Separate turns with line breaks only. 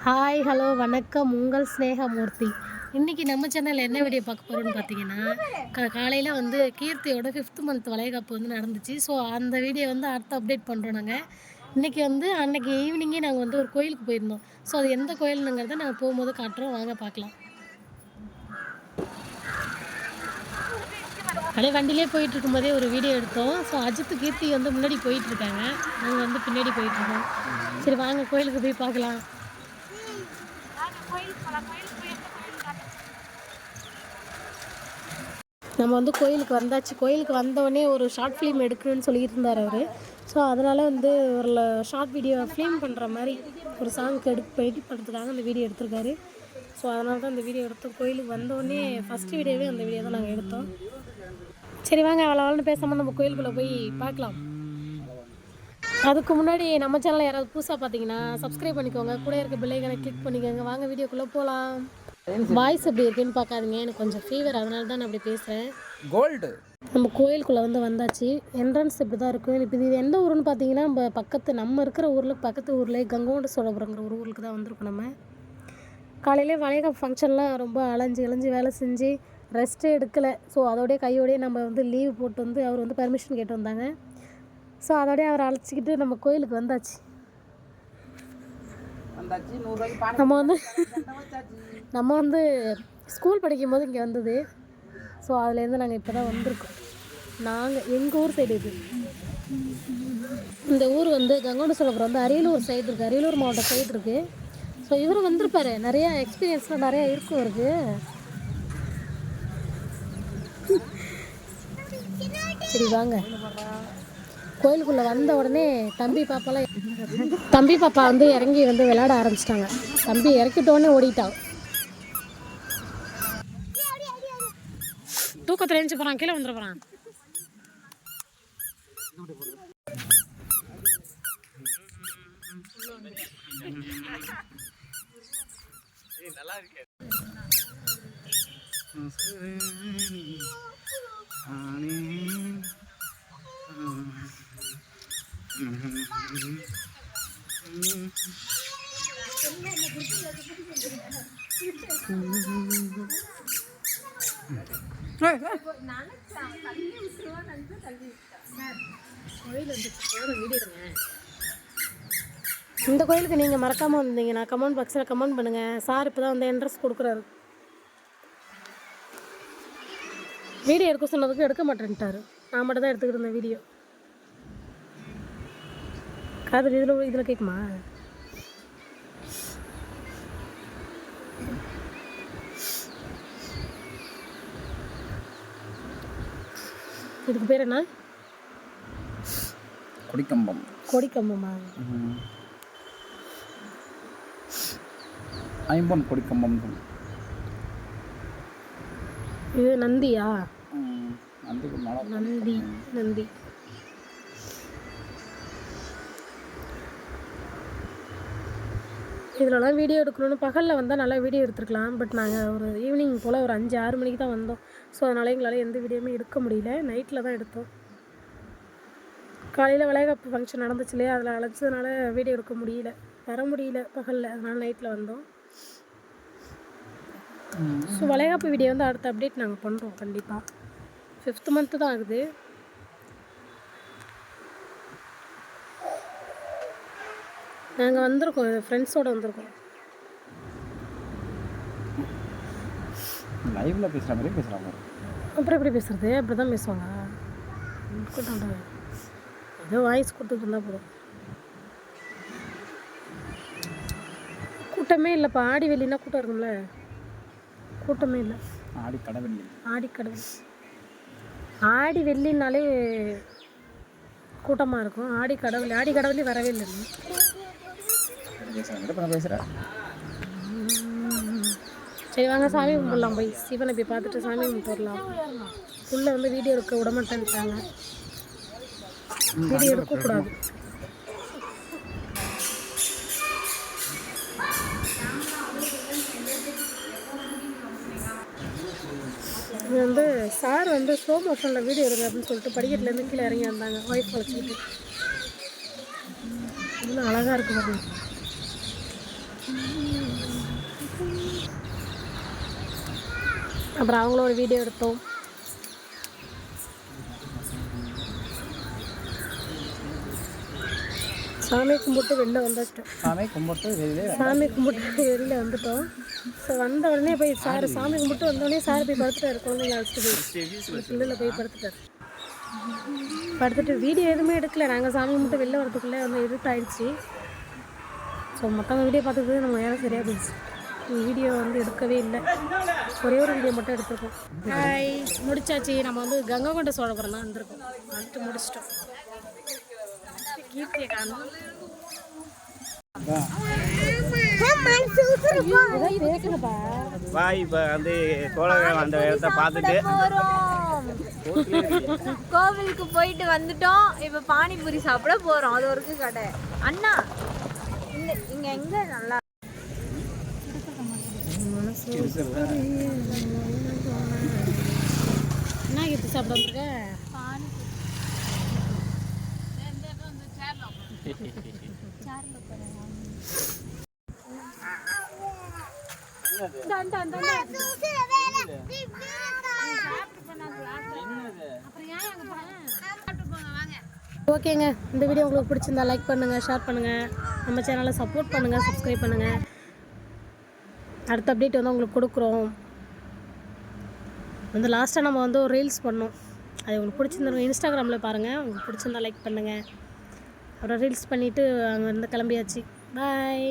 Hi hello வணக்கம், உங்கள் ஸ்னேகமூர்த்தி. இன்றைக்கி நம்ம சேனலில் என்ன வீடியோ பார்க்க போகிறோன்னு பார்த்தீங்கன்னா, காலையில் வந்து கீர்த்தியோட 5th மந்த் வளைகாப்பு வந்து நடந்துச்சு. ஸோ அந்த வீடியோ வந்து அடுத்து அப்டேட் பண்ணுறோம் நாங்கள். இன்றைக்கி வந்து அன்றைக்கி ஈவினிங்கே நாங்கள் வந்து ஒரு கோயிலுக்கு போயிருந்தோம். ஸோ அது எந்த கோயிலுங்கிறத நாங்கள் போகும்போது காட்டுறோம், வாங்க பார்க்கலாம். அப்படியே வண்டியிலே போயிட்டு இருக்கும்போதே ஒரு வீடியோ எடுத்தோம். ஸோ அஜித் கீர்த்தி வந்து முன்னாடி போயிட்டுருக்காங்க, நாங்கள் வந்து பின்னாடி போயிட்டுருக்கோம். சரி வாங்க கோயிலுக்கு போய் பார்க்கலாம். நம்ம வந்து கோயிலுக்கு வந்தாச்சு. கோயிலுக்கு வந்தோடனே ஒரு ஷார்ட் ஃபிலிம் எடுக்கணும்னு சொல்லிட்டு இருந்தார் அவர். ஸோ அதனால் வந்து ஒரு ஷார்ட் வீடியோ ஃபிலிம் பண்ணுற மாதிரி ஒரு சாங்க்கு எடிட் பண்ணுறதுக்காக அந்த வீடியோ எடுத்திருக்காரு. ஸோ அதனால தான் அந்த வீடியோ எடுத்தோம். கோயிலுக்கு வந்தோடனே ஃபஸ்ட்டு வீடியோவே அந்த வீடியோ தான் நாங்கள் எடுத்தோம். சரி வாங்க, அவ்வளோ பேசாமல் நம்ம கோயிலுக்குள்ளே போய் பார்க்கலாம். அதுக்கு முன்னாடி நம்ம சேனலில் யாராவது புதுசாக பார்த்தீங்கன்னா சப்ஸ்கிரைப் பண்ணிக்கோங்க, கூட இருக்க பெல் ஐகானை கிளிக் பண்ணிக்கோங்க. வாங்க வீடியோக்குள்ளே போகலாம். வாய்ஸ் எப்படி இருக்குன்னு பார்க்காதீங்க, எனக்கு கொஞ்சம் ஃபீவர், அதனால தான் நான் அப்படி பேசுகிறேன்.
கோல்டு
நம்ம கோயிலுக்குள்ளே வந்தாச்சு. என்ட்ரன்ஸ் இப்படி தான் இருக்கும். இப்போ இது எந்த ஊருன்னு பார்த்தீங்கன்னா, நம்ம இருக்கிற ஊரில் பக்கத்து ஊரில் கங்கோண்ட சோழபுரங்கிற ஒரு ஊருக்கு தான் வந்திருக்கோம். நம்ம காலையிலே வளைகாப்பு ஃபங்க்ஷன்லாம் ரொம்ப அலைஞ்சு வேலை செஞ்சு ரெஸ்ட்டே எடுக்கலை. ஸோ அதோடய கையோடையே நம்ம வந்து லீவ் போட்டு வந்து அவர் வந்து பர்மிஷன் கேட்டு வந்தாங்க. ஸோ அதோடய அவரை அழைச்சிக்கிட்டு நம்ம கோயிலுக்கு வந்தாச்சு. நம்ம வந்து ஸ்கூல் படிக்கும் போது இங்கே வந்தது. ஸோ அதுலேருந்து நாங்கள் இப்போ தான் வந்திருக்கோம். எங்கள் ஊர் சைடு இது. இந்த ஊர் வந்து கங்கோண்ட சோழபுரம் வந்து அரியலூர் சைடு இருக்குது, அரியலூர் மாவட்டம் சைடு இருக்குது. ஸோ இவரும் வந்திருப்பார், நிறையா எக்ஸ்பீரியன்ஸ்லாம் நிறையா இருக்கும் இவருக்கு. சரி வாங்க. கோயிலுக்குள்ளே வந்த உடனே தம்பி பாப்பா வந்து இறங்கி வந்து விளையாட ஆரம்பிச்சிட்டாங்க. தம்பி இறக்கிட்டோன்னே ஓடிட்டான். தூக்கத்தில் எழுந்து போகிறான், கீழே வந்துட போகிறான். இந்த கோயிலுக்கு நீங்கள் மறக்காமல் வந்தீங்கன்னா கமெண்ட் பாக்ஸில் கமெண்ட் பண்ணுங்கள். சார் இப்போ தான் வந்து என்ட்ரன்ஸ் கொடுக்குறாரு. வீடியோ எடுக்க சொன்னதுக்கு எடுக்க மாட்டேன்ட்டார். நான் மட்டும் தான் எடுத்துக்கிட்டு இருந்தேன் வீடியோ. காதல் இதில் கேட்குமா? இதுக்கு பேர் என்ன? கொடிக்கம்பமா?
ஐம்பொன் கொடிக்கம்பம்.
இது நந்தியா? நந்தி. இதிலலாம் வீடியோ எடுக்கணும்னு பகலில் வந்தால் நல்லா வீடியோ எடுத்துருக்கலாம். பட் நாங்கள் ஒரு ஈவினிங் போல் ஒரு 5-6 மணிக்கு தான் வந்தோம். ஸோ அதனால் எங்களால் எந்த வீடியோவுமே எடுக்க முடியல. நைட்டில் தான் எடுத்தோம். காலையில் வளைகாப்பு ஃபங்க்ஷன் நடந்துச்சு இல்லையா, அதில் அழைச்சதுனால வீடியோ எடுக்க முடியல, வர முடியல பகலில். அதனால் நைட்டில் வந்தோம். ஸோ வளைகாப்பு வீடியோ வந்து அடுத்த அப்டேட் நாங்கள் பண்ணுறோம் கண்டிப்பாக. 5th மந்த்து தான் ஆகுது. நாங்கள் வந்திருக்கோம், ஃப்ரெண்ட்ஸோடு வந்திருக்கோம்.
லைவில் பேசுகிற மாதிரி பேசுகிறாங்க.
அப்புறம் எப்படி பேசுகிறது? அப்படி தான் பேசுவாங்க. ஏதோ வாய்ஸ் கொடுத்துட்டு இருந்தால் போதும். கூட்டமே இல்லைப்பா. ஆடி வெள்ளினா கூட்டம் இருக்கும்ல, கூட்டமே இல்லை. ஆடி வெள்ளினாலே கூட்டமாக இருக்கும். ஆடி கடவுளே வரவே இல்லை. சரி வாங்க சாமி கும்பிடலாம். போய் சிவனை போய் பார்த்துட்டு சாமி கும்பிட்டு வரலாம். உள்ளே வந்து வீடியோ எடுக்க விட மாட்டேன்ட்டாங்க. வீடியோ எடுக்கக்கூடாது. இது வந்து சார் வந்து ஸ்லோ மோஷனில் வீடியோ எடுங்க அப்படின்னு சொல்லிட்டு படிக்கட்டுலேருந்து கீழே இறங்கி வந்தாங்க ஒய்ஃப் வச்சுக்கிட்டு. இன்னும் அழகாக இருக்குது பாருங்க. அப்புறம் அவங்களும் ஒரு வீடியோ எடுத்தோம். சாமி கும்பிட்டு வெளில வந்துட்டோம்.
சாமி கும்பிட்டு
வெளியில் வந்துட்டோம். ஸோ வந்த உடனே போய் சார் சாமி கும்பிட்டு வந்தோடனே சார் போய் படுத்துட்டாரு. குழந்தைங்க அழைச்சிட்டு போய் பிள்ளையில் போய் படுத்துட்டு வீடியோ எதுவுமே எடுக்கல. நாங்கள் சாமி கும்பிட்டு வெளில வரதுக்குள்ளே வந்து இருட்டாயிடுச்சு. ஸோ மற்றவங்க வீடியோ பார்த்தது நம்ம நேரம் சரியாக போயிடுச்சு. வீடியோ வந்து எடுக்கவே இல்லை. ஒரே ஒரு வீடியோ மட்டும் எடுத்துருக்கோம். ஹாய், முடிச்சாச்சு. நம்ம வந்து கங்கை கொண்ட சோழபுரம் தான் வந்திருக்கோம். வந்துட்டு முடிச்சிட்டோம். கீர்த்தியை காணும்.
இப்போ வந்து சோழகிராமம் அந்த இடத்த பார்த்துட்டு
கோவிலுக்கு போயிட்டு வந்துட்டோம். இப்போ பானிபூரி சாப்பிட போகிறோம். அது ஒரு கடை. அண்ணா இங்கே எங்கே நல்லா
என்ன கீர்த்தி சாப்பிட வந்துருக்க? ஓகேங்க, இந்த வீடியோ உங்களுக்கு பிடிச்சிருந்தா லைக் பண்ணுங்கள், ஷேர் பண்ணுங்கள், நம்ம சேனலை சப்போர்ட் பண்ணுங்கள், சப்ஸ்கிரைப் பண்ணுங்கள். அடுத்த அப்டேட் வந்து உங்களுக்கு கொடுக்குறோம். வந்து லாஸ்ட்டாக நம்ம வந்து ஒரு ரீல்ஸ் பண்ணோம். அது உங்களுக்கு பிடிச்சிருந்தா இன்ஸ்டாகிராமில் பாருங்கள். உங்களுக்கு பிடிச்சிருந்தா லைக் பண்ணுங்கள். அப்புறம் ரீல்ஸ் பண்ணிவிட்டு அங்கே இருந்து கிளம்பியாச்சு. பாய்.